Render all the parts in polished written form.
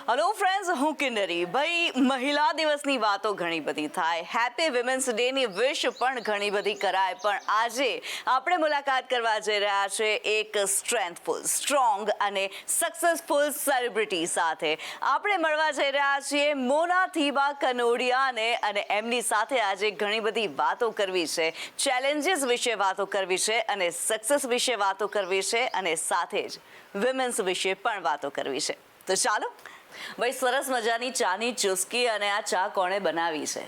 Hello friends, હું કિન્નરી. ભાઈ, મહિલા દિવસની વાતો ઘણી બધી થાય, હેપી વિમેન્સ ડેની વિશ પણ ઘણી બધી કરાય, પણ આજે આપણે મુલાકાત કરવા જઈ રહ્યા છે એક સ્ટ્રેન્થફુલ, સ્ટ્રોંગ અને સક્સેસફુલ સેલિબ્રિટી સાથે. આપણે મળવા જઈ રહ્યા છીએ મોના થીબા કનોડિયાને અને એમની સાથે આજે ઘણી બધી વાતો કરવી છે, ચેલેન્જીસ વિશે વાતો કરવી છે અને સક્સેસ વિશે વાતો કરવી છે અને સાથે જ વિમેન્સ વિશે પણ વાતો કરવી છે. તો ચાલો ભાઈ, સરસ મજાની ચાની ચુસ્કી અને આ ચા કોણે બનાવી છે?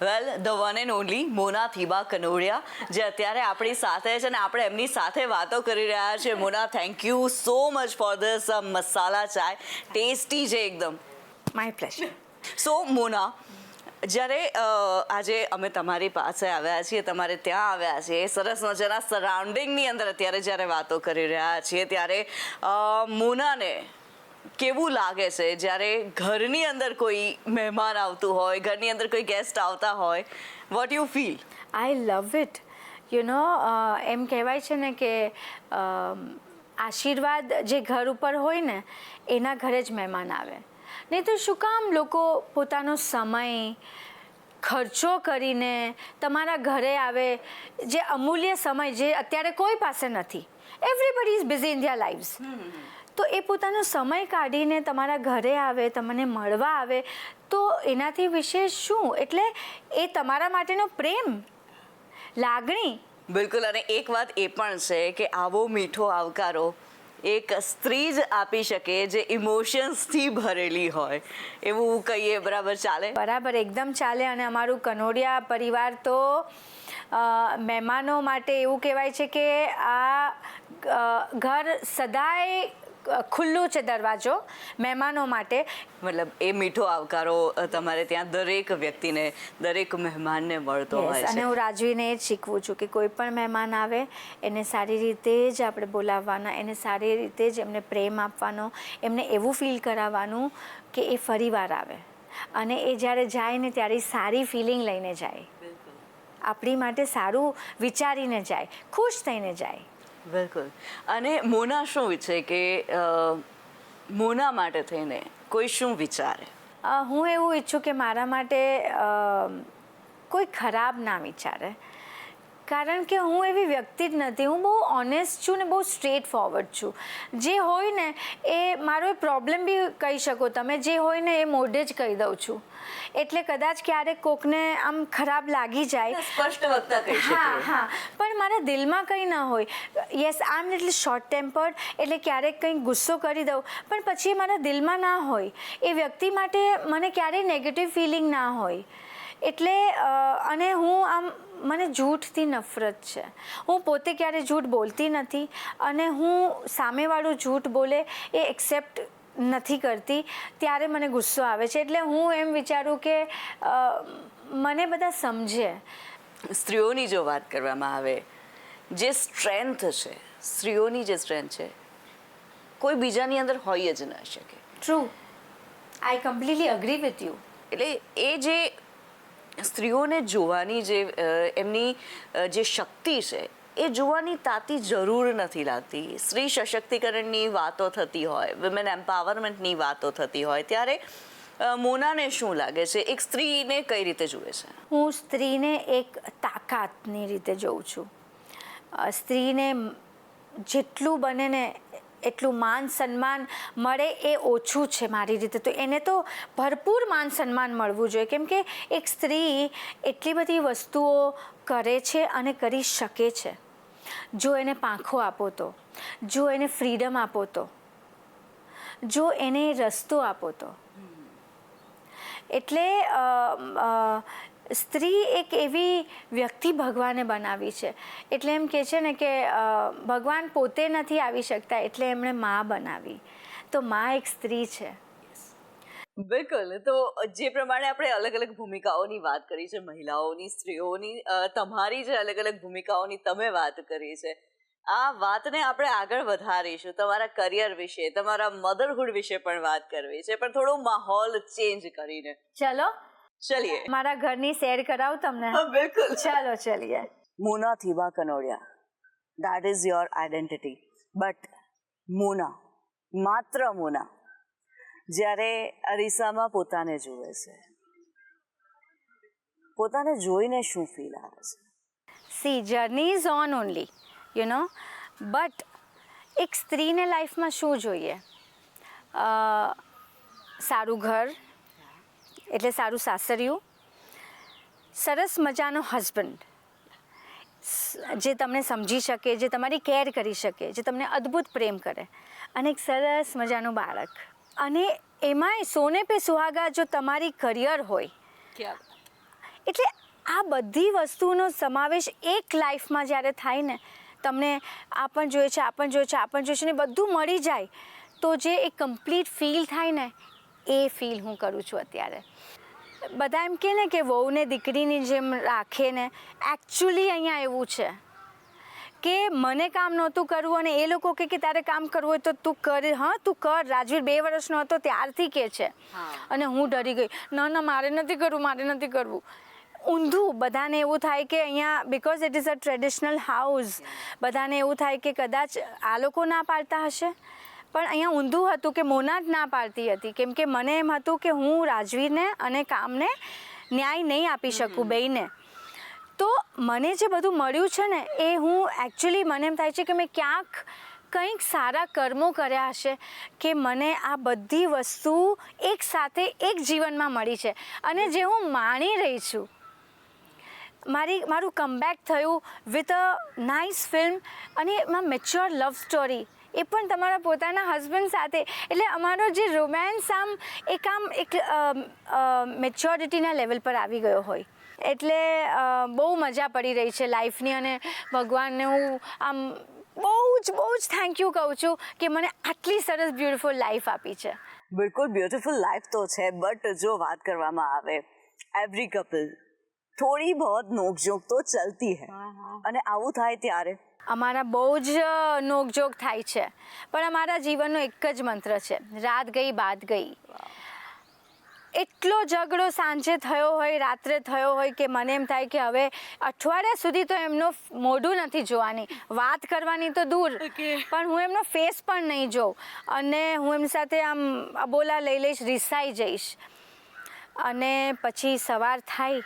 વેલ, ધ વન એન્ડ ઓનલી મોના થીબા કનોડિયા, જે અત્યારે આપણી સાથે છે અને આપણે એમની સાથે વાતો કરી રહ્યા છીએ. Mona, thank you so much for this masala chai. Tasty છે એકદમ. My pleasure. સો મોના, જ્યારે આજે અમે તમારી પાસે આવ્યા છીએ, તમારે ત્યાં આવ્યા છીએ, સરસ મજાના સરાઉન્ડિંગની અંદર અત્યારે જ્યારે વાતો કરી રહ્યા છીએ, ત્યારે મોનાને કેવું લાગે છે જ્યારે ઘરની અંદર કોઈ મહેમાન આવતું હોય, ઘરની અંદર કોઈ ગેસ્ટ આવતા હોય? What you feel? I love it. એમ કહેવાય છે ને કે આશીર્વાદ જે ઘર ઉપર હોય ને, એના ઘરે જ મહેમાન આવે. નહીં તો શું કામ લોકો પોતાનો સમય ખર્ચો કરીને તમારા ઘરે આવે, જે અમૂલ્ય સમય જે અત્યારે કોઈ પાસે નથી. Everybody is busy in their lives. તો એ પોતાનો સમય કાઢીને તમારા ઘરે આવે, તમને મળવા આવે, તો એનાથી વિશેષ શું? એટલે એ તમારા માટેનો પ્રેમ, લાગણી. બિલકુલ. અને એક વાત એ પણ છે કે આવો મીઠો આવકારો એક સ્ત્રી જ આપી શકે, જે ઇમોશન્સથી ભરેલી હોય, એવું કહીએ. બરાબર ચાલે? બરાબર, એકદમ ચાલે. અને અમારું કનોડિયા પરિવાર તો મહેમાનો માટે એવું કહેવાય છે કે આ ઘર સદાય ખુલ્લું છે, દરવાજો મહેમાનો માટે. મતલબ એ મીઠો આવકારો તમારે ત્યાં દરેક વ્યક્તિને, દરેક મહેમાનને મળતો હોય છે. અને હું રાજવીને એ જ શીખવું છું કે કોઈ પણ મહેમાન આવે એને સારી રીતે જ આપણે બોલાવવાના, એને સારી રીતે જ એમને પ્રેમ આપવાનો, એમને એવું ફીલ કરાવવાનું કે એ ફરી વાર આવે, અને એ જ્યારે જાય ને ત્યારે સારી ફિલિંગ લઈને જાય, આપણી માટે સારું વિચારીને જાય, ખુશ થઈને જાય. બિલકુલ. અને મોના શું છે કે મોના માટે થઈને કોઈ શું વિચારે? હું એવું ઈચ્છું કે મારા માટે કોઈ ખરાબ ના વિચારે, કારણ કે હું એવી વ્યક્તિ જ નથી. હું બહુ ઓનેસ્ટ છું ને બહુ સ્ટ્રેટ ફોરવર્ડ છું. જે હોય ને એ મારો પ્રોબ્લેમ બી કહી શકો તમે, જે હોય ને એ મોઢે જ કહી દઉં છું. એટલે કદાચ ક્યારેક કોકને આમ ખરાબ લાગી જાય, સ્પષ્ટ વક્તા કહી શકીએ. હા, પણ મારા દિલમાં કંઈ ના હોય. યસ, આઈ એમ લિટલ શોર્ટ ટેમ્પર્ડ, એટલે ક્યારેક કંઈક ગુસ્સો કરી દઉં, પણ પછી મારા દિલમાં ના હોય. એ વ્યક્તિ માટે મને ક્યારેય નેગેટિવ ફિલિંગ ના હોય. એટલે અને હું આમ, મને જૂઠથી નફરત છે. હું પોતે ક્યારેય જૂઠ બોલતી નથી, અને હું સામેવાળું જૂઠ બોલે એ એક્સેપ્ટ નથી કરતી, ત્યારે મને ગુસ્સો આવે છે. એટલે હું એમ વિચારું કે મને બધા સમજે. સ્ત્રીઓની જો વાત કરવામાં આવે, જે સ્ટ્રેન્થ છે, સ્ત્રીઓની જે સ્ટ્રેન્થ છે, કોઈ બીજાની અંદર હોય જ ન શકે. True, I completely agree with you. એટલે એ જે સ્ત્રીઓને જોવાની જે એમની જે શક્તિ છે, એ જોવાની તાતી જરૂર નથી લાગતી. સ્ત્રી સશક્તિકરણની વાતો થતી હોય, વિમેન એમ્પાવરમેન્ટની વાતો થતી હોય, ત્યારે મોનાને શું લાગે છે? એક સ્ત્રીને કઈ રીતે જુએ છે? હું સ્ત્રીને એક તાકાતની રીતે જોઉં છું. સ્ત્રીને જેટલું બને ને એટલું માન સન્માન મળે એ ઓછું છે મારી રીતે. તો એને તો ભરપૂર માન સન્માન મળવું જોઈએ, કેમ કે એક સ્ત્રી એટલી બધી વસ્તુઓ કરે છે અને કરી શકે છે. જો એને પાંખો આપો તો, જો એને ફ્રીડમ આપો તો, જો એને રસ્તો આપો તો. એટલે સ્ત્રી એક એવી વ્યક્તિ ભગવાને બનાવી છે. એટલે એમ કહે છે ને કે ભગવાન પોતે નથી આવી શકતા, એટલે એમણે માં બનાવી. તો માં એક સ્ત્રી છે. બિલકુલ. તો જે પ્રમાણે આપણે અલગ અલગ ભૂમિકાઓની વાત કરી છે, મહિલાઓની, સ્ત્રીઓની, તમારી જે અલગ અલગ ભૂમિકાઓની તમે વાત કરી છે, આ વાતને આપણે આગળ વધારીશું. તમારા કરિયર વિશે, તમારા મધરહુડ વિશે પણ વાત કરવી છે, પણ થોડો માહોલ ચેન્જ કરીને. ચલો ચલીએ. મારા ઘરની સેર કરાવું તમને? બિલકુલ. ચાલો ચલીએ. મોના Thiba Kanodia, that is your identity. But મોના, માત્ર મોના, જ્યારે અરીસામાં પોતાને જુએ છે, પોતાને જોઈને શું ફીલ આવે છે? C journey is on only but એક સ્ત્રીને લાઈફમાં શું જોઈએ? સારું ઘર, એટલે સારું સાસરિયું, સરસ મજાનો હસબન્ડ જે તમને સમજી શકે, જે તમારી કેર કરી શકે, જે તમને અદ્ભુત પ્રેમ કરે, અને એક સરસ મજાનું બાળક, અને એમાંય સોને પે સુહાગા જો તમારી કરિયર હોય. એટલે આ બધી વસ્તુનો સમાવેશ એક લાઈફમાં જ્યારે થાય ને, તમને આ પણ જોઈએ છે, આ પણ જોઈએ છે, આ પણ જોઈએ છે, ને બધું મળી જાય, તો જે એક કમ્પ્લીટ ફીલ થાય ને, એ ફીલ હું કરું છું અત્યારે. બધા એમ કહે ને કે વહુને દીકરીની જેમ રાખે ને, એકચ્યુઅલી અહીંયા એવું છે કે મને કામ નહોતું કરવું અને એ લોકો કે તારે કામ કરવું હોય તો તું કર. હા, તું કર. રાજવીર 2 વર્ષનો હતો ત્યારથી કહે છે, અને હું ડરી ગઈ. ના, મારે નથી કરવું, મારે નથી કરવું. ઊંધું બધાને એવું થાય કે અહીંયા because it is a traditional house, બધાને એવું થાય કે કદાચ આ લોકો ના પાડતા હશે, પણ અહીંયા ઊંધું હતું કે મોના જ ના પાડતી હતી, કેમ કે મને એમ હતું કે હું રાજવીરને અને કામને ન્યાય નહીં આપી શકું બેયને. તો મને જે બધું મળ્યું છે ને, એ હું એકચ્યુઅલી મને એમ થાય છે કે મેં ક્યાંક કંઈક સારા કર્મો કર્યા હશે કે મને આ બધી વસ્તુ એક સાથે એક જીવનમાં મળી છે, અને જે હું માણી રહી છું. મારું કમબેક થયું વિથ અ નાઇસ ફિલ્મ, અને એમાં મેચ્યોર લવ સ્ટોરી, એ પણ તમારા પોતાના હસબન્ડ સાથે. એટલે અમારો જે રોમેન્સ એક મેચ્યોરિટીના લેવલ પર આવી ગયો હોય. એટલે બહુ મજા પડી રહી છે લાઈફની, અને ભગવાનને હું આમ બહુ જ થેન્ક યુ કહું છું કે મને આટલી સરસ બ્યુટિફુલ લાઈફ આપી છે. બિલકુલ બ્યુટીફુલ લાઈફ તો છે, બટ જો વાત કરવામાં આવે, એવરી કપલ થોડી બહોત નોકઝોક તો ચલતી હૈ, અને આવું થાય ત્યારે અમારા બહુ જ નોકઝોક થાય છે, પણ અમારા જીવનનો એક જ મંત્ર છે, રાત ગઈ બાત ગઈ. એટલો ઝઘડો સાંજે થયો હોય, રાત્રે થયો હોય, કે મને એમ થાય કે હવે અઠવાડિયા સુધી તો એમનો મોઢું નથી જોવાની, વાત કરવાની તો દૂર, પણ હું એમનો ફેસ પણ નહીં જોઉં, અને હું એમની સાથે આમ અબોલા લઈ લઈશ, રિસાઈ જઈશ. અને પછી સવાર થાય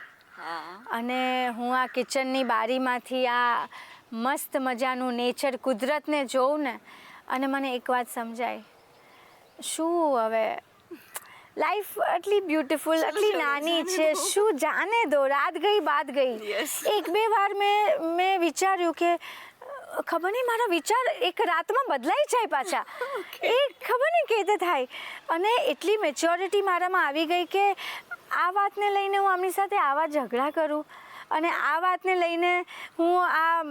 અને હું આ કિચનની બારીમાંથી આ મસ્ત મજાનું નેચર, કુદરતને જોઉં ને, અને મને એક વાત સમજાય, શું હવે લાઈફ આટલી બ્યુટીફુલ, આટલી નાની છે, શું જાને દો, રાત ગઈ બાત ગઈ. 1-2 વાર મેં વિચાર્યું કે ખબર નહીં મારા વિચાર એક રાતમાં બદલાઈ જાય પાછા, એ ખબર નહીં કેવી રીતે થાય. અને એટલી મેચ્યોરિટી મારામાં આવી ગઈ કે આ વાતને લઈને હું આમની સાથે આવા ઝઘડા કરું, અને આ વાતને લઈને હું આ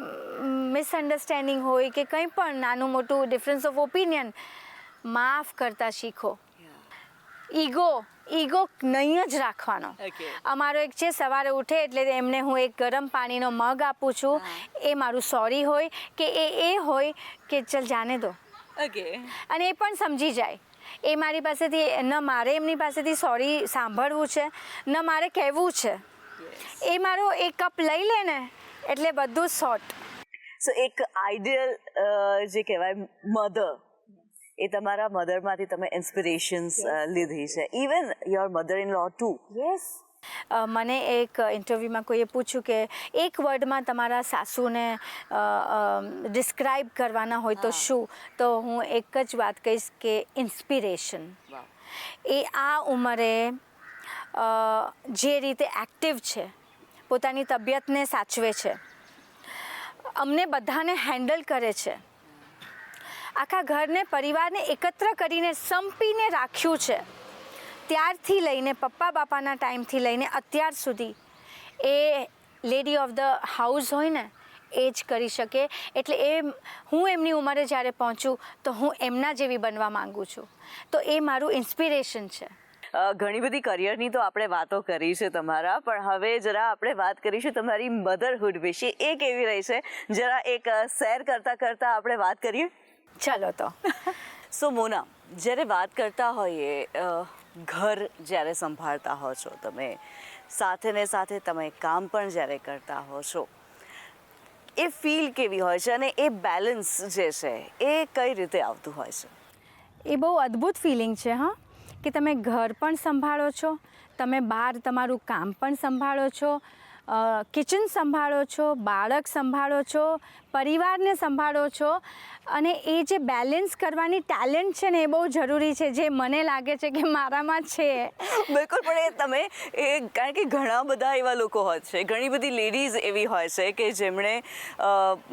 મિસઅન્ડરસ્ટેન્ડિંગ હોય કે કંઈ પણ નાનું મોટું ડિફરન્સ ઓફ ઓપિનિયન, માફ કરતા શીખો. ઈગો નહીં જ રાખવાનો. અમારો એક છે, સવારે ઉઠે એટલે એમને હું એક ગરમ પાણીનો મગ આપું છું, એ મારું સોરી હોય કે એ હોય કે ચલ જાને દો, અને એ પણ સમજી જાય. એ મારી પાસેથી ન મારે એમની પાસેથી સોરી સાંભળવું છે, ન મારે કહેવું છે. એ મારો એક કપ લઈ લે ને એટલે બધું સોર્ટ. સો એક આઈડિયલ જે કહેવાય મધર, એ તમારા મધરમાંથી તમે ઇન્સ્પિરેશન્સ લીધી છે, even your mother in law too. Yes. મને એક ઇન્ટરવ્યૂમાં કોઈએ પૂછ્યું કે એક વર્ડમાં તમારા સાસુને ડિસ્ક્રાઇબ કરવાના હોય તો શું, તો હું એક જ વાત કહીશ કે ઇન્સ્પિરેશન. એ આ ઉંમરે જે રીતે એક્ટિવ છે, પોતાની તબિયતને સાચવે છે, અમને બધાને હેન્ડલ કરે છે, આખા ઘરને, પરિવારને એકત્ર કરીને સંપીને રાખ્યું છે, ત્યારથી લઈને પપ્પા બાપાના ટાઈમથી લઈને અત્યાર સુધી એ લેડી ઓફ ધ હાઉસ હોય ને, એ જ કરી શકે. એટલે હું એમની ઉંમરે જ્યારે પહોંચું તો હું એમના જેવી બનવા માગું છું, તો એ મારું ઇન્સ્પિરેશન છે. ઘણી બધી કરિયરની તો આપણે વાતો કરી છે તમારા, પણ હવે જરા આપણે વાત કરીશું તમારી મધરહુડ વિશે. એ કેવી રહી છે, જરા એક શેર કરતાં આપણે વાત કરીએ. ચાલો તો. સો મોના, જ્યારે વાત કરતા હોઈએ, ઘર જ્યારે સંભાળતા હો છો તમે, સાથે ને સાથે તમે કામ પણ જ્યારે કરતા હો છો, એ ફીલ કેવી હોય છે, અને એ બેલેન્સ જે છે એ કઈ રીતે આવતું હોય છે? એ બહુ અદ્ભુત ફિલિંગ છે. હા, કે તમે ઘર પણ સંભાળો છો, તમે બહાર તમારું કામ પણ સંભાળો છો, કિચન સંભાળો છો, બાળક સંભાળો છો, પરિવારને સંભાળો છો, અને એ જે બેલેન્સ કરવાની ટેલેન્ટ છે ને એ બહુ જરૂરી છે, જે મને લાગે છે કે મારામાં છે. બિલકુલ, પણ એ તમે કારણ કે ઘણા બધા એવા લોકો હોય છે, ઘણી બધી લેડીઝ એવી હોય છે કે જેમણે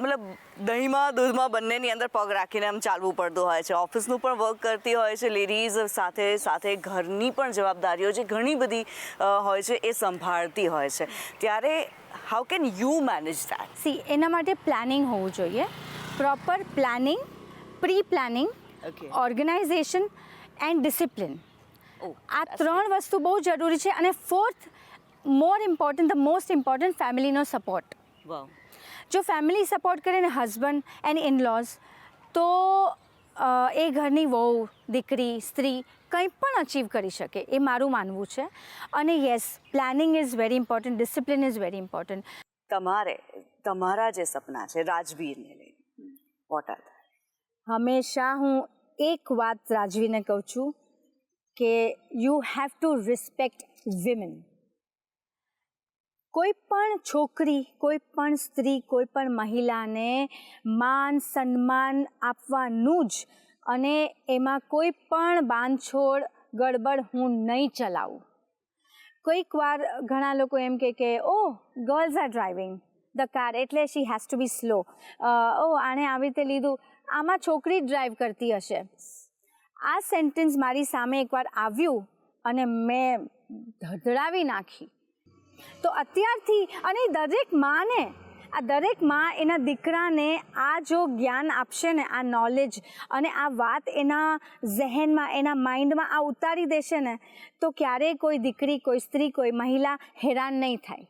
મતલબ દહીંમાં દૂધમાં બંનેની અંદર પગ રાખીને આમ ચાલવું પડતું હોય છે, ઓફિસનું પણ વર્ક કરતી હોય છે લેડીઝ, સાથે સાથે ઘરની પણ જવાબદારીઓ જે ઘણી બધી હોય છે એ સંભાળતી હોય છે. ત્યારે how can you manage that? See, એના માટે પ્લાનિંગ હોવું જોઈએ, proper planning, pre planning, Okay. Organisation and discipline. Oh, આ ત્રણ વસ્તુ બહુ જરૂરી છે. અને ફોર્થ, ધ મોસ્ટ ઇમ્પોર્ટન્ટ, ફેમિલીનો સપોર્ટ. વાવ. જો ફેમિલી સપોર્ટ કરે ને, હસબન્ડ એન્ડ ઇનલોઝ, તો એ ઘરની વહુ, દીકરી, સ્ત્રી કંઈ પણ અચીવ કરી શકે, એ મારું માનવું છે. અને yes, planning is very important, discipline is very important. તમારા જે સપના છે રાજવીરને લઈને, વોટ આર? હંમેશા હું એક વાત રાજવીને કહું છું કે you have to respect women. કોઈ પણ છોકરી, કોઈ પણ સ્ત્રી, કોઈ પણ મહિલાને માન સન્માન આપવાનું જ, અને એમાં કોઈ પણ બાંધછોડ ગડબડ હું નહીં ચલાવું. કોઈક વાર ઘણા લોકો એમ કે oh, girls are driving the car એટલે she has to be slow, આણે આવી રીતે લીધું, આમાં છોકરી જ ડ્રાઈવ કરતી હશે. આ સેન્ટેન્સ મારી સામે એકવાર આવ્યું અને મેં ધધડાવી નાખી. તો અત્યારથી, અને દરેક માં એના દીકરાને આ જો જ્ઞાન આપશે ને, આ નોલેજ અને આ વાત એના ઝહેનમાં, એના માઇન્ડમાં આ ઉતારી દેશે ને, તો ક્યારેય કોઈ દીકરી, કોઈ સ્ત્રી, કોઈ મહિલા હેરાન નહીં થાય.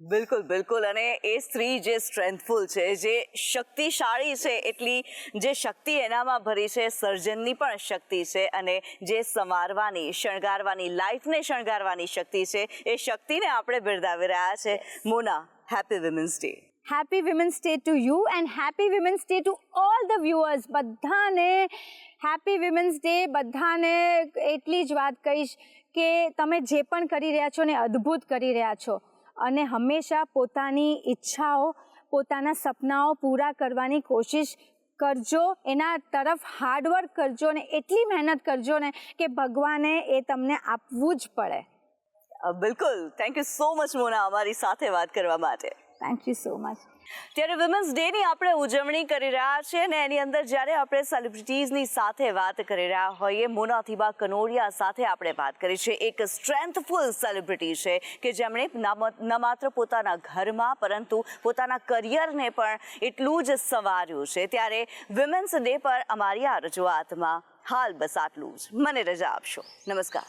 બિલકુલ બિલકુલ. અને એ સ્ત્રી જે સ્ટ્રેન્થફુલ છે, જે શક્તિશાળી છે, એટલી જે શક્તિ એનામાં ભરી છે, સર્જનની પણ શક્તિ છે, અને જે સંવારવાની, શણગારવાની, લાઈફને શણગારવાની શક્તિ છે, એ શક્તિને આપણે બિરદાવી રહ્યા છે. Mona, happy women's day. Happy women's day to you and happy women's day to all the viewers. બધાને હેપી વિમેન્સ ડે. બધાને એટલી જ વાત કહીશ કે તમે જે પણ કરી રહ્યા છો ને, અદ્ભુત કરી રહ્યા છો. અને હંમેશા પોતાની ઈચ્છાઓ, પોતાના સપનાઓ પૂરા કરવાની કોશિશ કરજો, એના તરફ હાર્ડવર્ક કરજો ને એટલી મહેનત કરજો ને કે ભગવાને એ તમને આપવું જ પડે. બિલકુલ. થેન્ક યુ સો મચ મોના, અમારી સાથે વાત કરવા માટે. Thank you so much. ત્યારે વિમેન્સ ડેની આપણે ઉજવણી કરી રહ્યા છીએ, અને એની અંદર જ્યારે આપણે સેલિબ્રિટીઝની સાથે વાત કરી રહ્યા હોઈએ, મોના થીબા કનોડિયા સાથે આપણે વાત કરી છે. એક સ્ટ્રેન્થફુલ સેલિબ્રિટી છે કે જેમણે ન માત્ર પોતાના ઘરમાં પરંતુ પોતાના કરિયરને પણ એટલું જ સંવાર્યું છે. ત્યારે વિમેન્સ ડે પર અમારી આ રજૂઆતમાં હાલ બસ આટલું જ. મને રજા આપશો. નમસ્કાર.